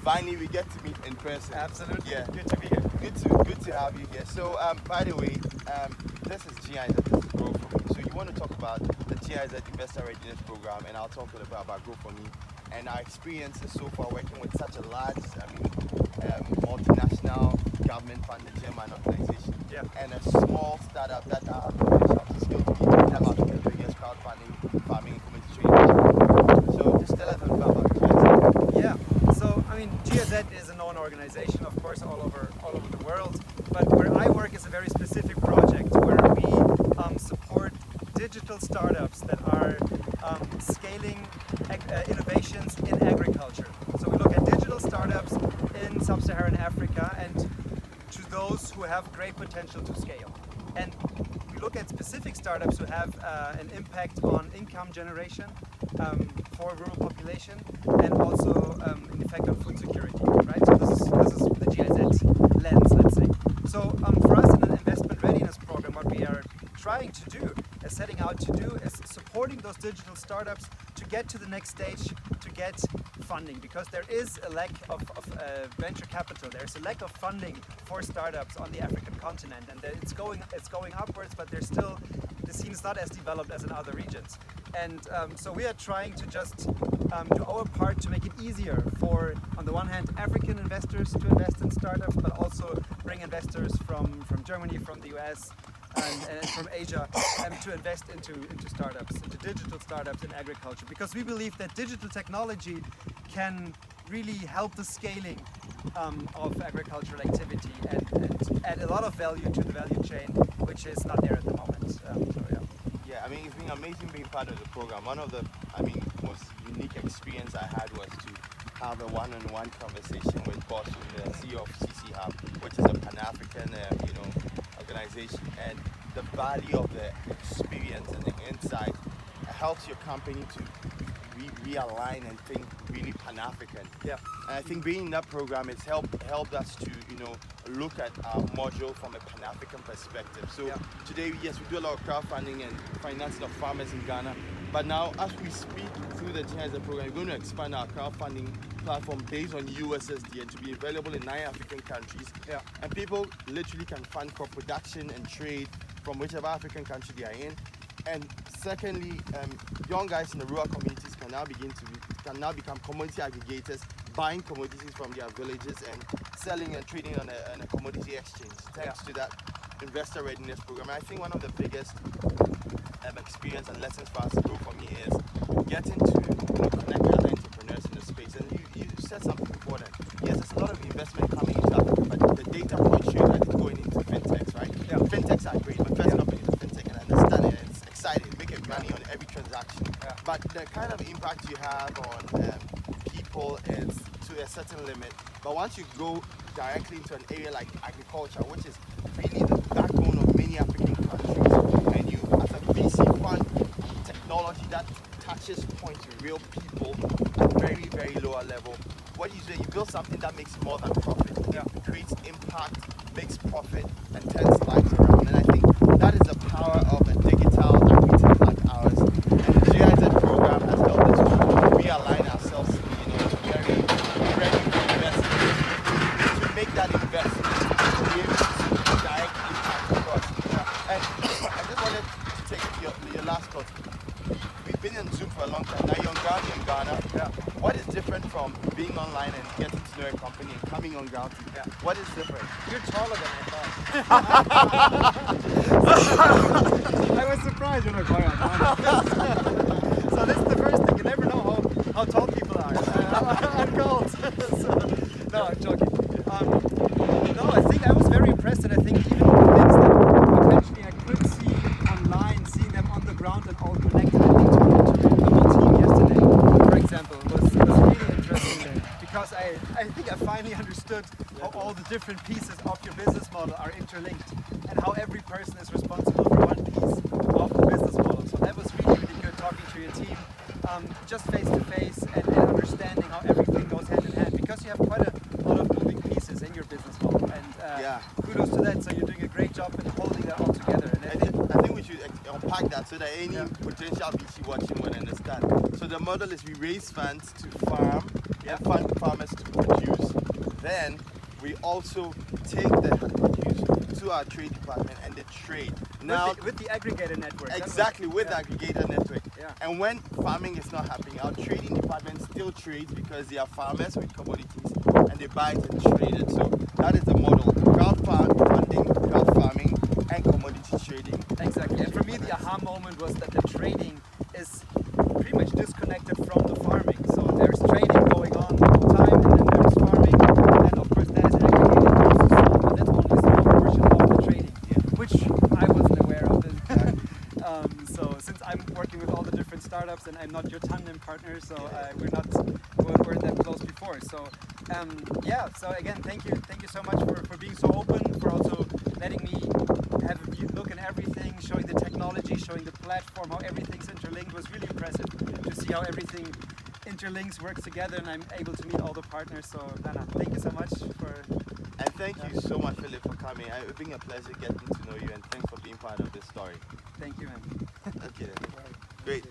finally we get to meet in person. Absolutely. Yeah. Good to be here. Good to have you here. So, by the way, this is GIZ. This is Grow For Me. So you want to talk about the GIZ Investor Readiness Program, and I'll talk a little bit about Grow For Me and our experiences so far working with such a large, multinational government-funded German organization, and a small startup that are still to be about the biggest crowdfunding, farming, and community training. So just tell us a little bit about GIZ. Yeah. So GIZ is a known organization, of course, all over the world. But where I work is a very specific project where we support digital startups that are scaling innovations in agriculture. So we look at digital startups in sub-Saharan Africa and to those who have great potential to scale. And we look at specific startups who have an impact on income generation for rural population and also an effect on food security, right? So this is the GIZ lens, let's say. So for us in an investment readiness program, what we are trying to do, setting out to do, is supporting those digital startups to get to the next stage, to get funding, because there is a lack of venture capital. There's a lack of funding for startups on the African continent, and it's going upwards, but there's still, the scene is not as developed as in other regions. And so we are trying to just do our part to make it easier for, on the one hand, African investors to invest in startups, but also bring investors from Germany, from the US, and from Asia to invest into startups, into digital startups in agriculture, because we believe that digital technology can really help the scaling of agricultural activity and add a lot of value to the value chain, which is not there at the moment. Yeah, it's been amazing being part of the program. One of the, most unique experience I had was to have a one-on-one conversation with Boss, the CEO of CC Hub, which is a Pan-African, organization, and the value of the experience and the insight helps your company to realign and think really Pan-African. Yeah. And I think being in that program, it's helped us to look at our module from a Pan-African perspective. So today, yes, we do a lot of crowdfunding and financing of farmers in Ghana. But now, as we speak through the GIZ program, we're going to expand our crowdfunding platform based on USSD and to be available in 9 African countries. Yeah. And people literally can fund crop production and trade from whichever African country they are in. And secondly, young guys in the rural communities can now become commodity aggregators, buying commodities from their villages and selling and trading on a commodity exchange, thanks to that investor readiness program. And I think one of the biggest experience and lessons for us to Grow For Me is getting to connect with other entrepreneurs in the space. And you said something important. Yes, there's a lot of investment coming into Africa, but the data point shows that it's going into fintechs, right? Yeah. Fintechs are great. My first company is a fintech, and I understand it. And it's exciting, making money on every transaction. Yeah. But the kind of impact you have on people is to a certain limit. But once you go directly into an area like agriculture, which is really the backbone of many African countries, and you, as a VC fund technology that touches points to real people at very, very lower level, what you do, you build something that makes more than profit. Yeah. It creates impact, makes profit, and turns lives around. And I think that is the power of a digital agri-tech like ours. And the GIZ program has helped us to realign ourselves, very ready for investment, to make that investment, to be able to direct impact across. And I just wanted to take your last thought. We've been on Zoom for a long time. Now you're on ground in Ghana. Yeah. What is different from being online and getting to know a company and coming on ground? Yeah. What is different? You're taller than I thought. I was surprised when I got on. So this is the first thing. You never know how tall people are. I'm cold. No, I'm joking. No, I think I was very impressed, and I think even the things that potentially I could see online, seeing them on the ground and all connected, I think talking to the whole team yesterday, for example, was really interesting there, because I think I finally understood how all the different pieces of your business model are interlinked and how every person is responsible for one piece of the business model. So that was really, really good talking to your team, just face to face and understanding how everything goes hand in hand, because you have quite a lot of moving pieces in your business model, and kudos to that. So you're doing a great job in holding that all together. And I think we should unpack that so that any potential VC watching will understand. So the model is we raise funds to farm Yeah. and fund farmers to produce. Then we also take the produce to our trade department and they trade. Now, with the aggregator network. That was- exactly with yeah. the aggregator network. Yeah. And when farming is not happening, our trading department still trades because they are farmers with commodities and they buy it and trade it. So that is the model: crowdfunding, crowd farming, and commodity trading. Exactly. And for me, the aha moment was that the trading is pretty much disconnected from the farming. So there's trading going on the whole time, and then there's farming, and of course that is aggregated also some, but that's only a small portion of the trading, which I wasn't aware of. So since I'm working with all the different startups and I'm not your tandem partner, so we're that close before. So yeah. So again, thank you so much for being so open, for also letting me have a look at everything, showing the technology, showing the platform, how everything's interlinked. Was really impressive to see how everything interlinks, works together, and I'm able to meet all the partners. So Dana, thank you so much for. And thank you so much, Philip, for coming. It's been a pleasure getting to know you, and thanks for being part of this story. Thank you, man. Okay, great.